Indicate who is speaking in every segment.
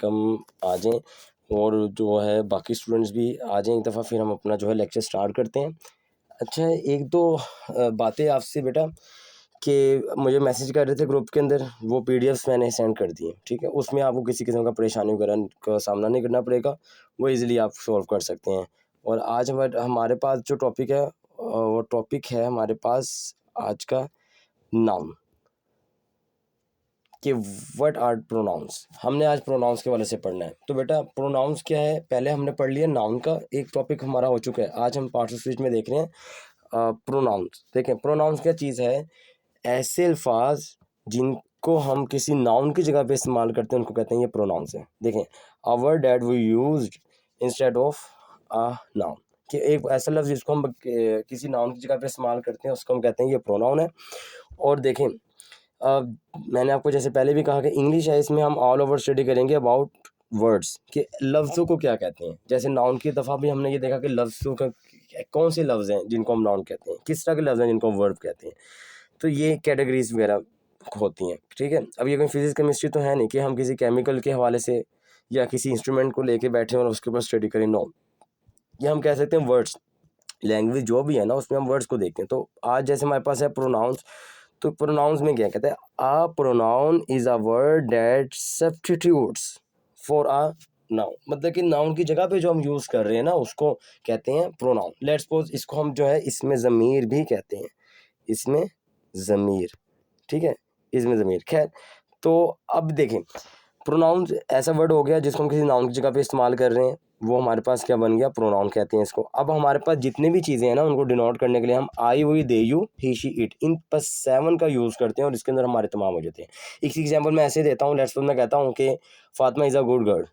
Speaker 1: कम आ जाएँ और जो है बाकी स्टूडेंट्स भी आ जाएँ एक दफ़ा, फिर हम अपना जो है लेक्चर स्टार्ट करते हैं। अच्छा, एक दो बातें आपसे बेटा कि मुझे मैसेज कर रहे थे ग्रुप के अंदर, वो पीडीएफ्स मैंने सेंड कर दिए, ठीक है? उसमें आपको किसी किस्म का परेशानी वगैरह का सामना नहीं करना पड़ेगा, वो ईज़िली आप सॉल्व कर सकते हैं। और आज हमारे पास जो टॉपिक है वो टॉपिक है हमारे पास आज का नाउन, कि व्हाट आर प्रोनाउंस। हमने आज प्रोनाउंस के वाले से पढ़ना है। तो बेटा प्रोनाउंस क्या है, पहले हमने पढ़ लिया नाउन का, एक टॉपिक हमारा हो चुका है। आज हम पार्ट ऑफ स्पीच में देख रहे हैं प्रोनाउंस। देखें प्रोनाउंस क्या चीज़ है, ऐसे अल्फाज जिनको हम किसी नाउन की जगह पे इस्तेमाल करते हैं उनको कहते हैं ये प्रोनाउंस है। देखें a word that we used instead of a noun, कि एक ऐसा लफ्ज़ जिसको हम किसी नाउन की जगह पे इस्तेमाल करते हैं उसको हम कहते हैं ये प्रोनाउन है। और देखें मैंने आपको जैसे पहले भी कहा कि इंग्लिश है, इसमें हम ऑल ओवर स्टडी करेंगे अबाउट वर्ड्स कि लफ्ज़ों को क्या कहते हैं। जैसे नाउन की दफ़ा भी हमने ये देखा कि लफ्ज़ों का कौन से लफ्ज़ हैं जिनको हम नाउन कहते हैं, किस तरह के लफ्ज़ हैं जिनको हम वर्ब कहते हैं। तो ये कैटेगरीज वगैरह होती हैं, ठीक है? अब ये कोई फिजिक्स केमिस्ट्री तो है नहीं कि हम किसी केमिकल के हवाले से या किसी इंस्ट्रूमेंट को लेके बैठे और उसके ऊपर स्टडी करें, नो। ये हम कह सकते हैं वर्ड्स, लैंग्वेज जो भी है ना उसमें हम वर्ड्स को देखते हैं। तो आज जैसे हमारे पास है प्रोनाउंस, तो प्रोनाउंस में क्या कहते हैं, a pronoun is a word that substitutes for a noun, मतलब कि नाउन की जगह पे जो हम यूज़ कर रहे हैं ना उसको कहते हैं प्रोनाउन। लेट्स सपोज इसको हम जो है इसमें ज़मीर भी कहते हैं, इसमें ज़मीर, ठीक है, इसमें ज़मीर। खैर, तो अब देखें प्रोनाउंस ऐसा वर्ड हो गया जिसको हम किसी नाउन की जगह पे इस्तेमाल कर रहे हैं, वो हमारे पास क्या बन गया, प्रोनाउन कहते हैं इसको। अब हमारे पास जितनी भी चीज़ें हैं ना उनको डिनोट करने के लिए हम I, we, they, you, he, she, it, in बस 7 का यूज़ करते हैं और इसके अंदर हमारे तमाम हो जाते हैं। एक एग्जांपल मैं ऐसे देता हूँ, लेट्स सपोज मैं कहता हूँ कि Fatima is a good girl.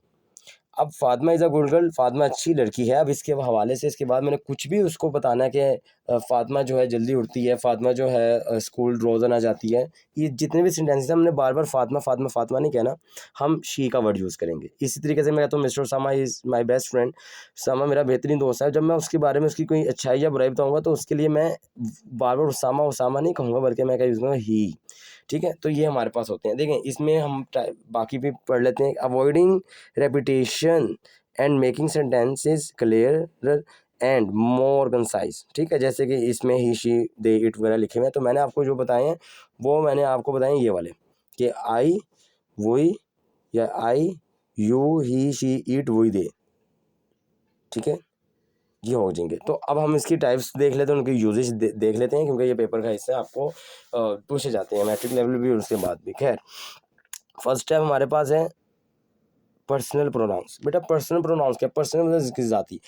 Speaker 1: अब Fatima is a good girl, Fatima अच्छी लड़की है। अब इसके हवाले से इसके बाद मैंने कुछ भी उसको बताना है कि फातिमा जो है जल्दी उठती है, फातिमा जो है स्कूल रोज़ाना जाती है, ये जितने भी सेंटेंसेस हैं हमने बार बार फातिमा फातिमा फातिमा नहीं कहना, हम शी का वर्ड यूज़ करेंगे। इसी तरीके से मैं कहता हूँ mister Usama is my best friend, Usama मेरा बेहतरीन दोस्त है। जब मैं उसके बारे में उसकी कोई अच्छाई या बुराई बताऊँगा तो उसके लिए मैं बार बार उसामा उसामा नहीं कहूँगा, बल्कि मैं क्या यूज़ करूँगा, ही। ठीक है, तो ये हमारे पास होते हैं। देखें इसमें हम बाकी भी पढ़ लेते हैं। Avoiding repetition and making sentences clear and more concise, ठीक है, जैसे कि इसमें ही, शी, दे, इट वगैरह लिखे हुए हैं। तो मैंने आपको जो बताए हैं वो मैंने आपको बताए ये वाले, कि आई, वही, या आई, यू, ही, शी, इट, वही, दे, ठीक है, ये हो जाएंगे। तो अब हम इसकी टाइप्स देख लेते हैं, उनकी यूजेज देख लेते हैं, क्योंकि ये पेपर का हिस्सा आपको पूछे जाते हैं मैट्रिक लेवल भी और उसके बाद भी। खैर, फर्स्ट टाइप हमारे पास है पर्सनल प्रोनाउंस। बेटा पर्सनल प्रोनाउंस क्या, पर्सनल मतलब जिसकी ज़ाती,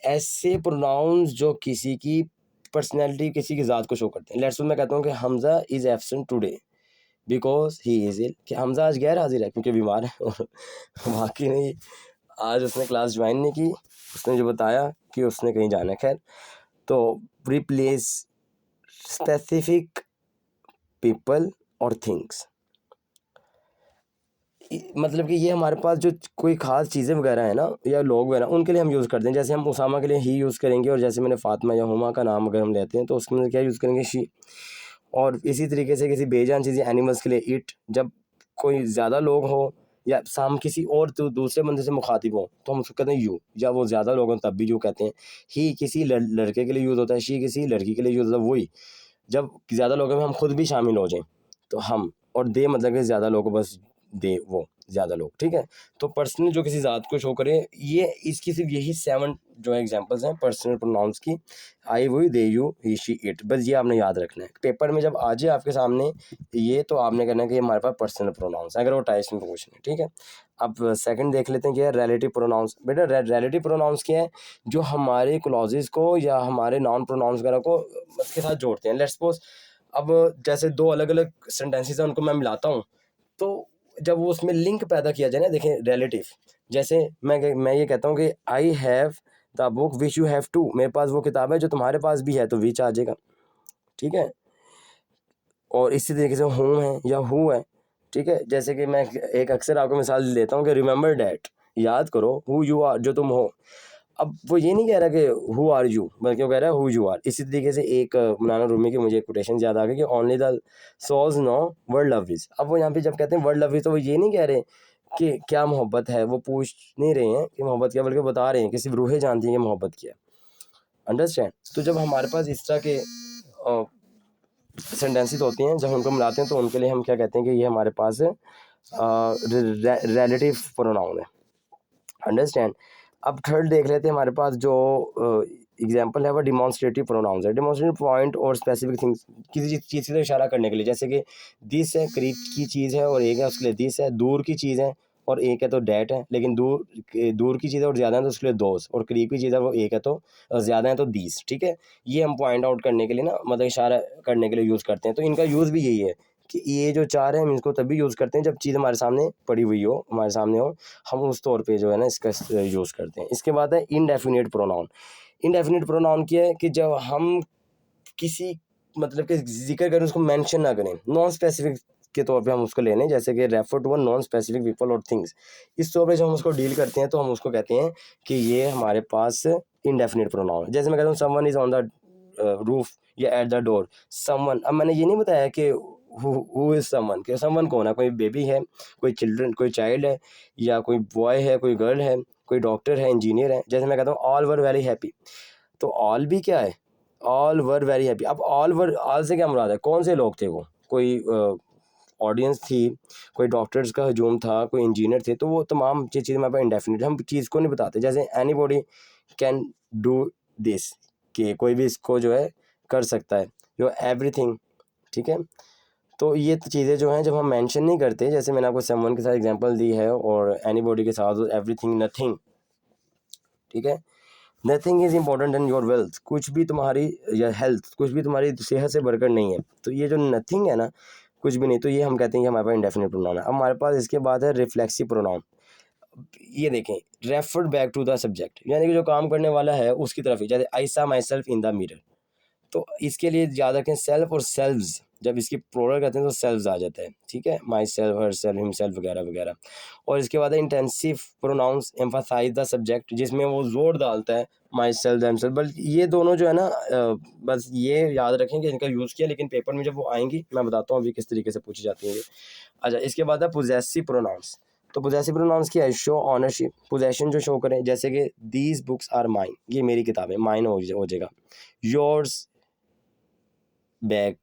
Speaker 1: ऐसे प्रोनाउंस जो किसी की पर्सनैलिटी, किसी की ज़ात को शो करते हैं। लेट्स मैं कहता हूँ कि Hamza is absent today because he is ill, कि हमज़ा आज गैर हाजिर है क्योंकि बीमार है। और बाकी नहीं, आज उसने क्लास ज्वाइन नहीं की, उसने जो बताया कि उसने कहीं जाना है। खैर, तो रिप्लेस स्पेसिफिक पीपल और थिंग्स, मतलब कि ये हमारे पास जो कोई ख़ास चीज़ें वगैरह है ना या लोग वगैरह, उनके लिए हम यूज़ करते हैं। जैसे हम उसामा के लिए ही यूज़ करेंगे, और जैसे मैंने फातिमा या हुमा का नाम अगर हम लेते हैं तो उसके अंदर क्या यूज़ करेंगे, शी। और इसी तरीके से किसी बेजान चीज़ें एनिमल्स के लिए इट, जब कोई ज़्यादा लोग हो या हम किसी और दूसरे बंदे से मुखातिब हो तो हम उसको कहते हैं यू, या वो ज़्यादा लोग हों तब भी यू कहते हैं। ही किसी लड़के के लिए यूज़ होता है, शी किसी लड़की के लिए यूज़ होता है, वही जब ज़्यादा लोगों में हम खुद भी शामिल हो जाएं तो हम। और दे मतलब कि ज़्यादा लोगों, बस दे वो ज़्यादा लोग, ठीक है। तो पर्सनल जो किसी ज़ात को शो करे, ये इसकी सिर्फ यही 7 जो एग्जांपल्स हैं पर्सनल प्रोनाउंस की, आई, वही, दे, यू, ही, शी, इट, बस ये आपने याद रखना है। पेपर में जब आ जाए आपके सामने ये, तो आपने कहना है कि ये हमारे पास पर्सनल प्रोनाउंस है, अगर वो टाइप्स में पूछना है, ठीक है। अब सेकंड देख लेते हैं क्या है, रिलेटिव प्रोनाउंस। बेटा रिलेटिव प्रोनाउंस क्या है, जो हमारे क्लॉजेज को या हमारे नॉन प्रोनाउंस वगैरह को के साथ जोड़ते हैं। लेट्स सपोज अब जैसे दो अलग अलग सेंटेंसेस हैं, उनको मैं मिलाता हूँ, तो जब वो उसमें लिंक पैदा किया जाए ना, देखें रिलेटिव, जैसे मैं ये कहता हूँ कि I have the book which you have too, मेरे पास वो किताब है जो तुम्हारे पास भी है, तो विच आ जाएगा, ठीक है। और इसी तरीके से हूँ है या हु है, ठीक है। जैसे कि मैं एक अक्सर आपको मिसाल देता हूँ कि रिमेंबर डैट, याद करो हु यू आर, जो तुम हो। अब वो ये नहीं कह रहा कि हु आर यू, बल्कि वो कह रहा है हु यू आर। इसी तरीके से एक मौलाना रूमी की मुझे एक कोटेशन याद आ गई कि only the souls know world love is. अब वो यहाँ पे जब कहते हैं वर्ल्ड लव इज, तो वो ये नहीं कह रहे कि क्या मोहब्बत है, वो पूछ नहीं रहे हैं कि मोहब्बत क्या, बल्कि बता रहे हैं कि सिर्फ रूहें जानती हैं कि मोहब्बत क्या है। अंडरस्टैंड। तो जब हमारे पास इस तरह के सेंटेंसेस होती हैं, जब उनको मिलाते हैं तो उनके लिए हम क्या कहते हैं कि ये हमारे पास रिलेटिव प्रोनाउन है। अंडरस्टैंड। अब थर्ड देख लेते हैं, हमारे पास जो एग्जांपल है वो डिमॉन्स्ट्रेटिव प्रोनाउंस है। डिमॉन्स्ट्रेटिव पॉइंट और स्पेसिफिक थिंग्स, किसी चीज़ से इशारा करने के लिए, जैसे कि दिस है, करीब की चीज़ है और एक है उसके लिए दिस है, दूर की चीज़ है और एक है तो डैट है, लेकिन दूर की चीज़ है और ज़्यादा है तो उसके लिए दोस, और करीब की चीज़ है वो एक है तो ज़्यादा है तो दीस। ठीक है, ये हम पॉइंट आउट करने के लिए ना, मतलब इशारा करने के लिए यूज़ करते हैं। तो इनका यूज़ भी यही है कि ये जो चार है हम इसको तभी यूज़ करते हैं जब चीज़ हमारे सामने पड़ी हुई हो, हमारे सामने हो, हम उस तौर पे जो है ना इसका यूज़ करते हैं। इसके बाद है इनडेफिनिट प्रोनाउन। इनडेफिनिट प्रोनाउन क्या है कि जब हम किसी मतलब के जिक्र करें, उसको मेंशन ना करें, नॉन स्पेसिफिक के तौर पे हम उसको ले लें, जैसे कि refer to a non specific people और थिंग्स। इस तौर पे जब हम उसको डील करते हैं तो हम उसको कहते हैं कि ये हमारे पास इनडेफिनिट प्रोनाउन है। जैसे मैं कहता हूँ someone is on the roof या एट द डोर। समवन, अब मैंने ये नहीं बताया कि हु इज समवन, कि समवन कौन है, कोई बेबी है, कोई चिल्ड्रन, कोई चाइल्ड है, या कोई बॉय है, कोई गर्ल है, कोई डॉक्टर है, इंजीनियर है। जैसे मैं कहता हूँ ऑल वर वेरी हैप्पी, तो ऑल भी क्या है, ऑल वर वेरी हैप्पी। अब ऑल से क्या मुराद है, कौन से लोग थे वो, कोई ऑडियंस थी, कोई डॉक्टर्स का हजूम था, कोई इंजीनियर थे, तो वो तमाम चीज़ें हमारे पास इंडेफिनिट, हम चीज़ को नहीं बताते। जैसे any body can do this, कि कोई भी इसको जो है कर सकता है, जो एवरीथिंग। ठीक है, तो ये चीज़ें जो हैं जब हम मेंशन नहीं करते, जैसे मैंने आपको समवन के साथ एग्जांपल दी है और एनी बॉडी के साथ एवरीथिंग, नथिंग। ठीक है, nothing is important in your wealth, कुछ भी तुम्हारी, या हेल्थ, कुछ भी तुम्हारी सेहत से बढ़कर नहीं है। तो ये जो नथिंग है ना, कुछ भी नहीं, तो ये हम कहते हैं कि हमारे पास इंडेफिनिट प्रोनाउन है। अब हमारे पास इसके बाद है रिफ्लेक्सिव प्रोनाउन। ये देखें, referred back to the subject, यानी कि जो काम करने वाला है उसकी तरफ ही, जैसे आई सा my self in the mirror. तो इसके लिए याद रखें सेल्फ और सेल्व्स, जब इसकी प्लूरल करते हैं तो सेल्व्स आ जाता है। ठीक है, myself, herself, himself वगैरह वगैरह। और इसके बाद है intensive pronouns emphasize the subject, जिसमें वो जोर डालता है माई सेल्फ, देमसेल्फ। बल्कि ये दोनों जो है ना, बस ये याद रखें कि इनका यूज़ किया, लेकिन पेपर में जब वो आएंगी मैं बताता हूँ अभी किस तरीके से पूछी जाती है ये। अच्छा, इसके बाद है पोजेसिव प्रोनाउंस। तो पोजेसिव प्रोनाउंस क्या है, शो ऑनरशिप, पोजेशन जो शो करें, जैसे कि दीज बुक्स आर माइन, ये मेरी किताबें, माइन हो जाएगा। योर्स बैग,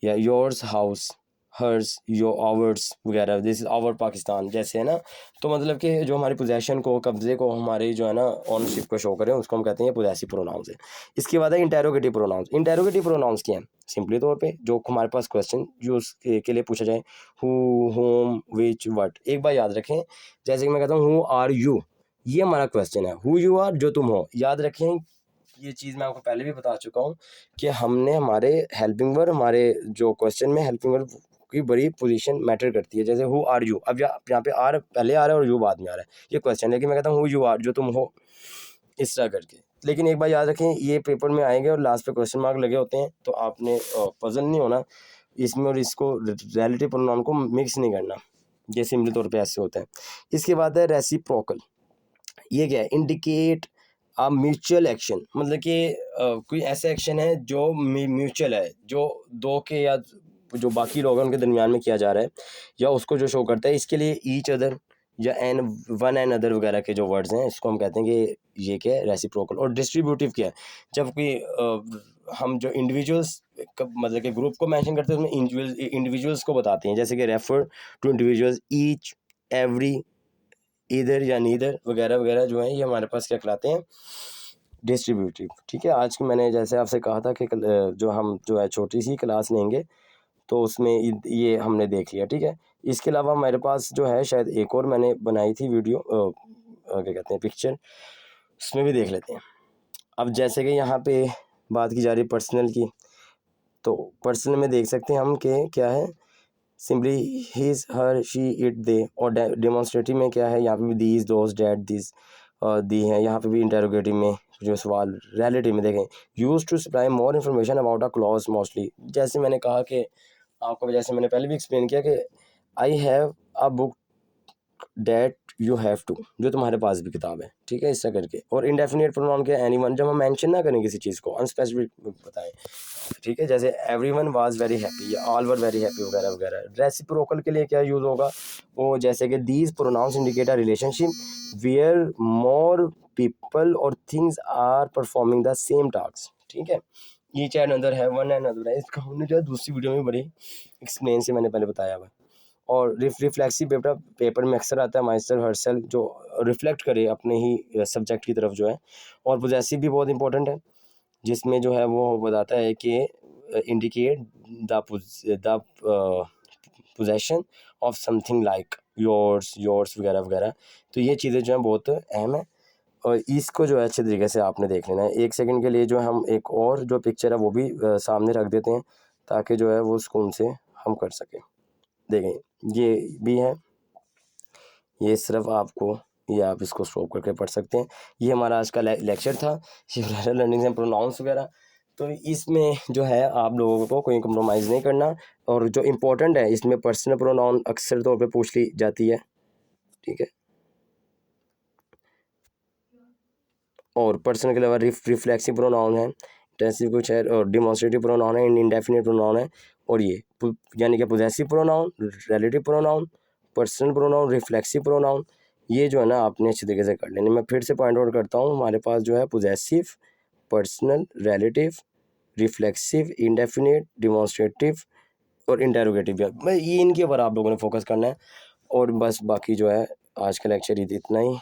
Speaker 1: या योर्स हाउस, हर्स, यो आवर्स वगैरह, दिस इज आवर पाकिस्तान, जैसे है ना। तो मतलब कि जो हमारी पोजेशन को, कब्जे को, हमारी जो है ना ऑनरशिप को शो करें, उसको हम कहते हैं पोजेसिव प्रोनाउंस है। इसके बाद है इंटेरोगेटिव प्रोनाउंस। इंटेरोगेटिव प्रोनाउंस क्या है, सिंपली तौर पे जो हमारे पास क्वेश्चन यूज के लिए पूछा जाए, हु, होम, विच, व्हाट। एक बार याद रखें, जैसे कि मैं कहता हूँ हु आर यू, ये हमारा क्वेश्चन है। हु यू आर, जो तुम हो। याद रखें, ये चीज़ मैं आपको पहले भी बता चुका हूँ कि हमने हमारे हेल्पिंग वर्ब, हमारे जो क्वेश्चन में हेल्पिंग वर्ब की बड़ी पोजीशन मैटर करती है। जैसे हु आर यू, अब यहाँ पे आर पहले आ रहा है और यू बाद में आ रहा है, ये क्वेश्चन। लेकिन मैं कहता हूँ हु यू आर, जो तुम हो, इस तरह करके। लेकिन एक बार याद रखें, ये पेपर में आएंगे और लास्ट पे क्वेश्चन मार्क लगे होते हैं, तो आपने पजल नहीं होना इसमें, और इसको रिलेटिव प्रोनाउन को मिक्स नहीं करना, ये सिंपल तौर पे ऐसे होता है। इसके बाद है रेसिप्रोकल। ये क्या है, इंडिकेट अ म्यूचुअल एक्शन, मतलब कि कोई ऐसा एक्शन है जो म्यूचुअल है, जो दो के या जो बाकी लोग हैं उनके दरमियान में किया जा रहा है, या उसको जो शो करता है। इसके लिए ईच अदर या एन, वन एंड अदर वगैरह के जो वर्ड्स हैं, इसको हम कहते हैं कि ये क्या है, रेसिप्रोकल। और डिस्ट्रीब्यूटिव क्या है, जब कोई हम जो इंडिविजुअल्स मतलब कि ग्रुप को मेंशन करते हैं, उसमें इंडिविजुअल्स को बताते हैं, जैसे कि refer to individuals, each, every, either या नीदर वगैरह वगैरह जो है, ये हमारे पास क्या कहलाते हैं, डिस्ट्रीब्यूटिव। ठीक है, आज की मैंने जैसे आपसे कहा था कि जो हम जो है छोटी सी क्लास लेंगे, तो उसमें ये हमने देख लिया। ठीक है, इसके अलावा हमारे पास जो है शायद एक और मैंने बनाई थी वीडियो, क्या कहते हैं, पिक्चर, उसमें भी देख लेते हैं। अब जैसे कि यहाँ पे बात की जा रही है पर्सनल की, तो पर्सनल में देख सकते हैं हम कि क्या है, simply his, her, she, it, they. और डेमोन्स्ट्रेटिव में क्या है, यहाँ पे भी these, those, that, this, the हैं। यहाँ पे भी इंटेरोगेटिव में जो सवाल, रिलेटिव में देखें, use to supply more information about a clause mostly. जैसे मैंने कहा कि आपको, जैसे मैंने पहले भी एक्सप्लेन किया कि I have a book that you have too, जो तुम्हारे पास भी किताब है, ठीक है, इस तरह करके। और इंडेफिनिट प्रोनाउन के एनीवन, जब हम मेंशन ना करें किसी चीज़ को, अनस्पेसिफिक बताएं, ठीक है, जैसे एवरीवन वाज वेरी हैप्पी या ऑल वर वेरी हैप्पी वगैरह वगैरह। रेसिप्रोकल के लिए क्या यूज़ होगा, वो जैसे कि these pronouns indicate a relationship where more people और things are performing the same task, ठीक है। ईच एंड अदर है, वन एंड अदर है, इसका हमने जो है दूसरी वीडियो में बड़ी एक्सप्लेन से मैंने पहले बताया हुआ। और रिफ्लेक्सिव पेपर में अक्सर आता है माइस्टर हर्सेल, जो रिफ्लेक्ट करे अपने ही सब्जेक्ट की तरफ जो है। और पोजेसिव भी बहुत इंपॉर्टेंट है, जिसमें जो है वो बताता है कि indicate the possession of something like yours वगैरह वगैरह। तो ये चीज़ें जो हैं बहुत अहम है, और इसको जो है अच्छे तरीके से आपने देख लेना है। एक सेकंड के लिए जो हम एक और जो पिक्चर है वो भी सामने रख देते हैं, ताकि जो है वो सुकून से हम कर सकें। देखें ये भी है, ये सिर्फ आपको, ये आप इसको स्टॉप करके पढ़ सकते हैं। ये हमारा आज का लेक्चर था, शिवराजा लर्निंग एंड प्रोनाउंस वगैरह। तो इसमें जो है आप लोगों को कोई कंप्रोमाइज़ नहीं करना, और जो इम्पोर्टेंट है इसमें पर्सनल प्रोनाउन अक्सर तौर पे पूछ ली जाती है, ठीक है। और पर्सनल के अलावा रिफ्लेक्सिव प्रोनाउन है, इंटेंसिव कुछ है, और डिमॉन्स्ट्रेटिव प्रोनाउन है, इंडेफिनिट प्रोनाउन है, और ये यानी कि possessive pronoun, relative pronoun, personal pronoun, reflexive pronoun, ये जो है ना आपने अच्छी तरीके से कर लेने। मैं फिर से पॉइंट आउट करता हूँ, हमारे पास जो है possessive, personal, relative, reflexive, indefinite, demonstrative और इंटेरोगेटिव, मैं ये इनके ऊपर आप लोगों ने फोकस करना है। और बस बाकी जो है आज का लेक्चर इतना ही।